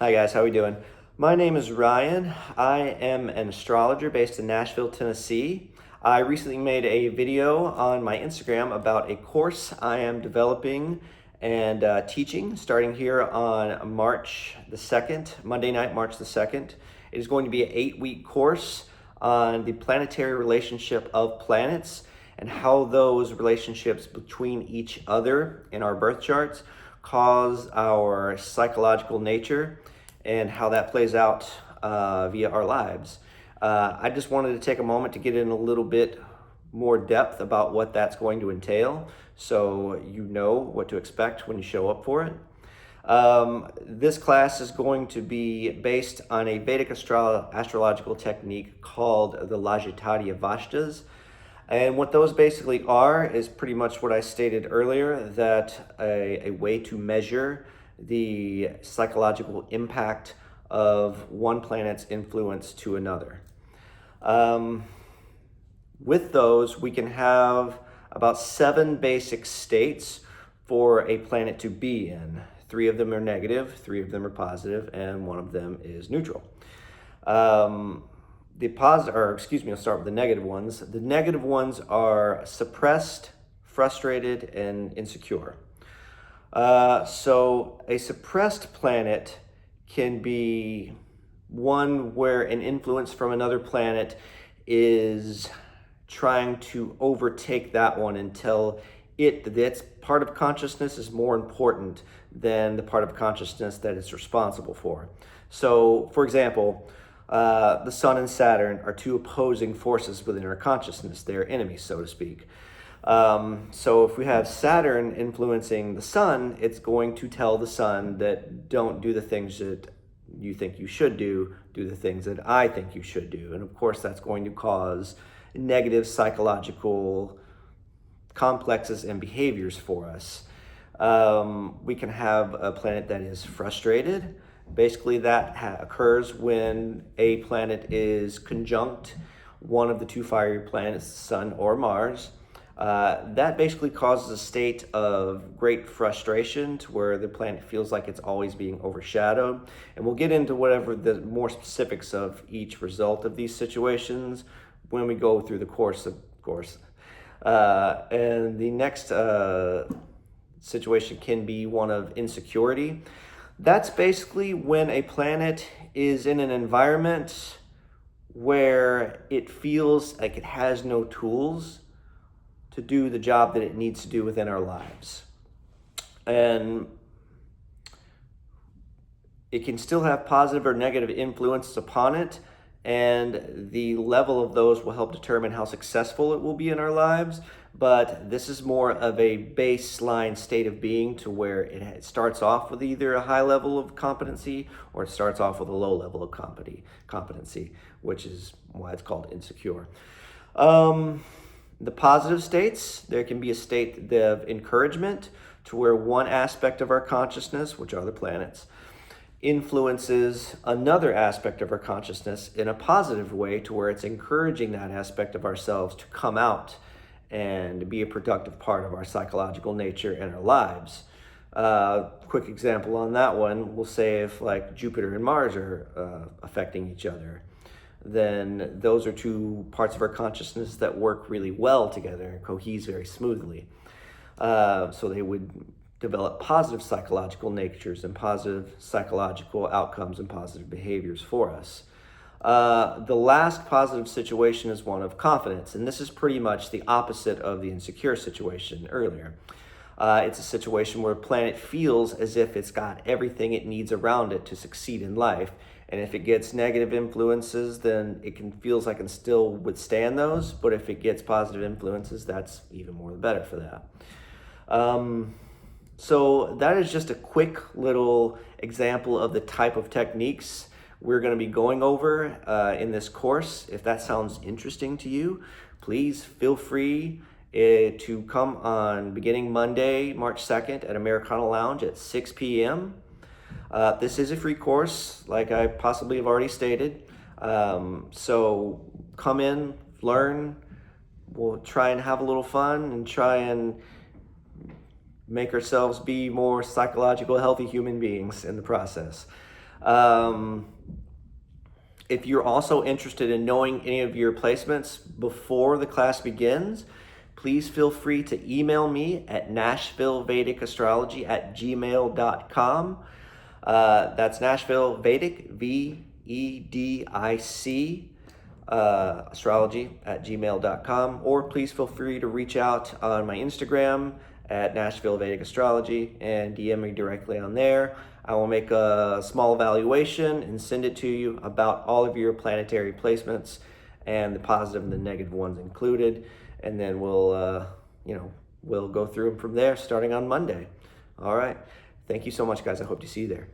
Hi guys, how we doing? My name is Ryan. I am an astrologer based in Nashville, Tennessee. I recently made a video on my Instagram about a course I am developing and teaching starting here on March the 2nd, Monday night, March the 2nd. It is going to be an 8-week course on the planetary relationship of planets and how those relationships between each other in our birth charts cause our psychological nature and how that plays out via our lives. I just wanted to take a moment to get in a little bit more depth about what that's going to entail so you know what to expect when you show up for it. This class is going to be based on a Vedic astrological technique called the Lajatadya Vashtas. And what those basically are is pretty much what I stated earlier, that a way to measure the psychological impact of one planet's influence to another. With those, we can have about 7 basic states for a planet to be in. 3 of them are negative, 3 of them are positive, and 1 of them is neutral. I'll start with the negative ones. The negative ones are suppressed, frustrated, and insecure. So a suppressed planet can be one where an influence from another planet is trying to overtake that one until its part of consciousness is more important than the part of consciousness that it's responsible for. So, for example, the Sun and Saturn are 2 opposing forces within our consciousness. They're enemies, so to speak. So if we have Saturn influencing the Sun, it's going to tell the Sun that don't do the things that you think you should do the things that I think you should do. And of course, that's going to cause negative psychological complexes and behaviors for us. We can have a planet that is frustrated. Basically, that occurs when a planet is conjunct one of the 2 fiery planets, Sun or Mars. That basically causes a state of great frustration to where the planet feels like it's always being overshadowed. And we'll get into whatever the more specifics of each result of these situations when we go through the course, of course. And the next situation can be one of insecurity. That's basically when a planet is in an environment where it feels like it has no tools to do the job that it needs to do within our lives. And it can still have positive or negative influences upon it, and the level of those will help determine how successful it will be in our lives. But this is more of a baseline state of being to where it starts off with either a high level of competency or it starts off with a low level of competency, which is why it's called insecure. The positive states, there can be a state of encouragement to where one aspect of our consciousness, which are the planets, influences another aspect of our consciousness in a positive way to where it's encouraging that aspect of ourselves to come out and be a productive part of our psychological nature and our lives. Quick example on that one, we'll say if like Jupiter and Mars are affecting each other, then those are 2 parts of our consciousness that work really well together and cohere very smoothly. So they would develop positive psychological natures and positive psychological outcomes and positive behaviors for us. The last positive situation is one of confidence, and this is pretty much the opposite of the insecure situation earlier. It's a situation where a planet feels as if it's got everything it needs around it to succeed in life. And if it gets negative influences, then it feels like it can still withstand those. But if it gets positive influences, that's even more the better for that. So that is just a quick little example of the type of techniques we're going to be going over in this course. If that sounds interesting to you, please feel free to come on beginning Monday, March 2nd at Americana Lounge at 6 p.m. This is a free course, like I possibly have already stated. So come in, learn. We'll try and have a little fun and try and make ourselves be more psychological, healthy human beings in the process. If you're also interested in knowing any of your placements before the class begins, please feel free to email me at nashvillevedicastrology@gmail.com. That's Nashville Vedic, VEDIC, astrology@gmail.com. Or please feel free to reach out on my Instagram at Nashville Vedic Astrology and DM me directly on there. I will make a small evaluation and send it to you about all of your planetary placements and the positive and the negative ones included. And then we'll go through them from there starting on Monday. All right. Thank you so much, guys. I hope to see you there.